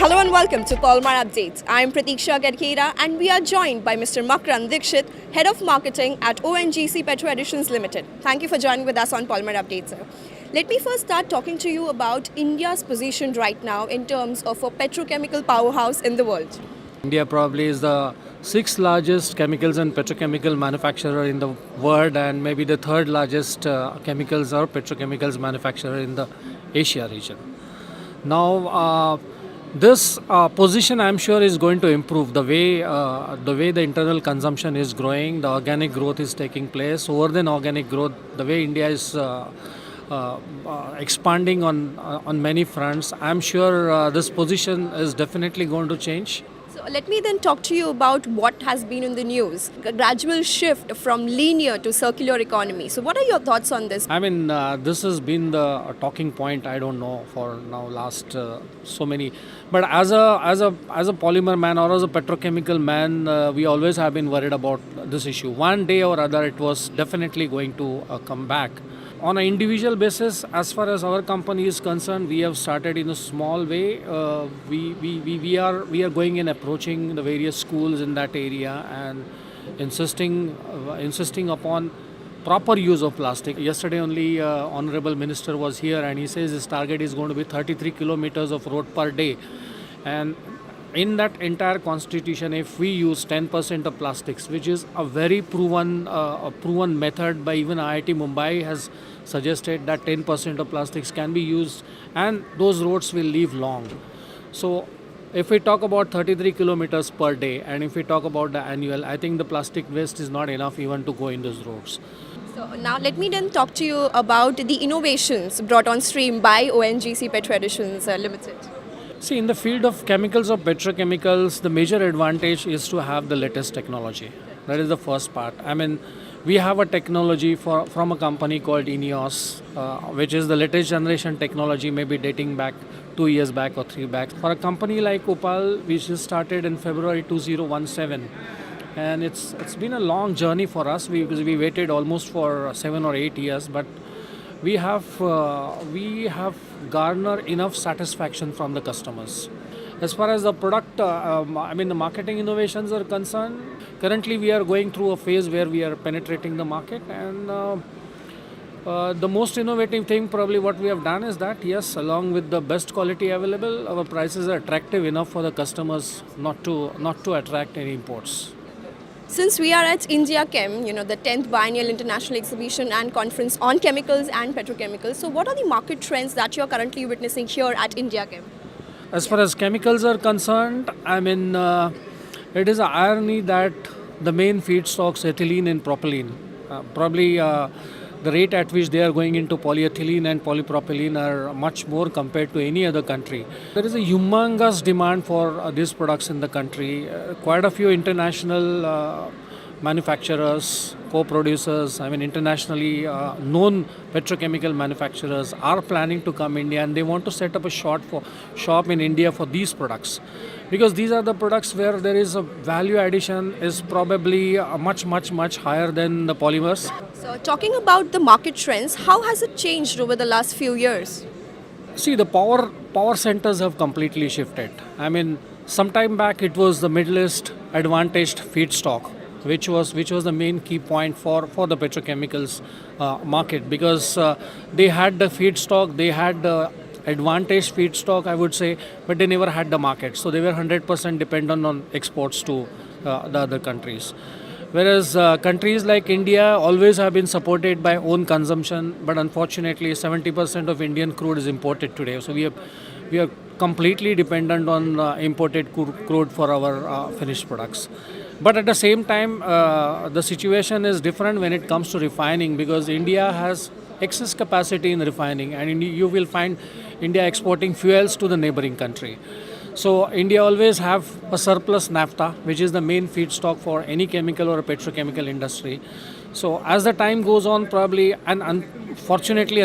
Hello and welcome to Polymerupdate. I am Pratiksha Karkera and we are joined by Mr. Makarand Dixit, Head of Marketing at ONGC Petro Additions Limited. Thank you for joining with us on Polymerupdate, sir. Let me first start talking to you about India's position right now in terms of a petrochemical powerhouse in the world. India probably is the sixth largest chemicals and petrochemical manufacturer in the world and maybe the third largest chemicals or petrochemicals manufacturer in the Asia region. Now, this position I'm sure is going to improve the way the internal consumption is growing, the organic growth is taking place. Over than organic growth, the way India is expanding on many fronts, I'm sure this position is definitely going to change. So let me then talk to you about what has been in the news, a gradual shift from linear to circular economy. So what are your thoughts on this? I mean, this has been the talking point, I don't know, for now last so many. But as a polymer man or as a petrochemical man, we always have been worried about this issue. One day or other, it was definitely going to come back. On an individual basis, as far as our company is concerned, we have started in a small way. We are going and approaching the various schools in that area and insisting upon proper use of plastic. Yesterday only Honorable Minister was here and he says his target is going to be 33 kilometers of road per day. And in that entire constitution, if we use 10% of plastics, which is a very proven method by even IIT Mumbai has suggested that 10% of plastics can be used and those roads will live long. So if we talk about 33 kilometers per day and if we talk about the annual, I think the plastic waste is not enough even to go in those roads. So now let me then talk to you about the innovations brought on stream by ONGC Petro Additions Limited. See, in the field of chemicals or petrochemicals, the major advantage is to have the latest technology. That is the first part. I mean, we have a technology from a company called INEOS, which is the latest generation technology, maybe dating back 2 years back or 3 back. For a company like OPaL, which is started in February 2017, and it's been a long journey for us because we waited almost for 7 or 8 years, but we have garnered enough satisfaction from the customers. As far as the product, the marketing innovations are concerned, currently we are going through a phase where we are penetrating the market and the most innovative thing probably what we have done is that, yes, along with the best quality available, our prices are attractive enough for the customers not to attract any imports. Since we are at India Chem, the 10th Biennial International Exhibition and Conference on Chemicals and Petrochemicals, so what are the market trends that you are currently witnessing here at India Chem? As far as chemicals are concerned, I mean, it is an irony that the main feedstocks, ethylene and propylene, probably the rate at which they are going into polyethylene and polypropylene are much more compared to any other country. There is a humongous demand for these products in the country. Quite a few international manufacturers, co-producers, internationally known petrochemical manufacturers are planning to come India and they want to set up a shop in India for these products. Because these are the products where there is a value addition is probably much higher than the polymers. So talking about the market trends, how has it changed over the last few years? See, the power centers have completely shifted. I mean, some time back it was the Middle East advantaged feedstock, which was the main key point for the petrochemicals market because they had the feedstock, they had the advantaged feedstock, I would say, but they never had the market. So they were 100% dependent on exports to the other countries. Whereas countries like India always have been supported by own consumption, but unfortunately 70% of Indian crude is imported today. So we are completely dependent on imported crude for our finished products. But at the same time, the situation is different when it comes to refining because India has excess capacity in refining and you will find India exporting fuels to the neighboring country. So India always have a surplus naphtha, which is the main feedstock for any chemical or petrochemical industry. So as the time goes on, probably, and unfortunately,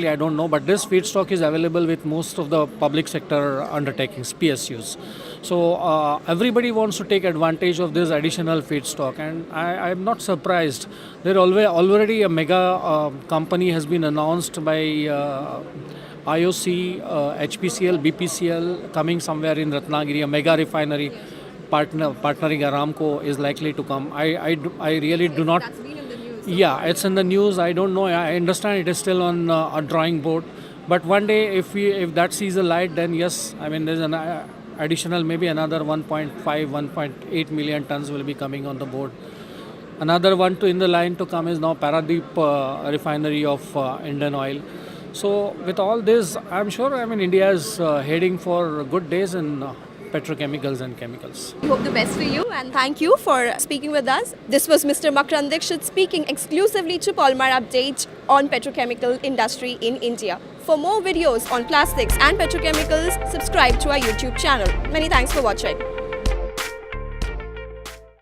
I don't know, but this feedstock is available with most of the public sector undertakings, PSUs. So everybody wants to take advantage of this additional feedstock, and I'm not surprised. There already a mega company has been announced by IOC, HPCL, BPCL coming somewhere in Ratnagiri, a mega refinery partnering Aramco is likely to come. I really do not. That's been in the news. Yeah, it's in the news. I don't know. I understand it is still on a drawing board. But one day, if that sees the light, then yes, I mean, there's an additional maybe another 1.5, 1.8 million tons will be coming on the board. Another one in the line to come is now Paradeep refinery of Indian Oil. So with all this, I'm sure, I mean, India is heading for good days in petrochemicals and chemicals. We hope the best for you and thank you for speaking with us. This was Mr. Makarand Dixit speaking exclusively to Polymerupdate on petrochemical industry in India. For more videos on plastics and petrochemicals, subscribe to our YouTube channel. Many thanks for watching.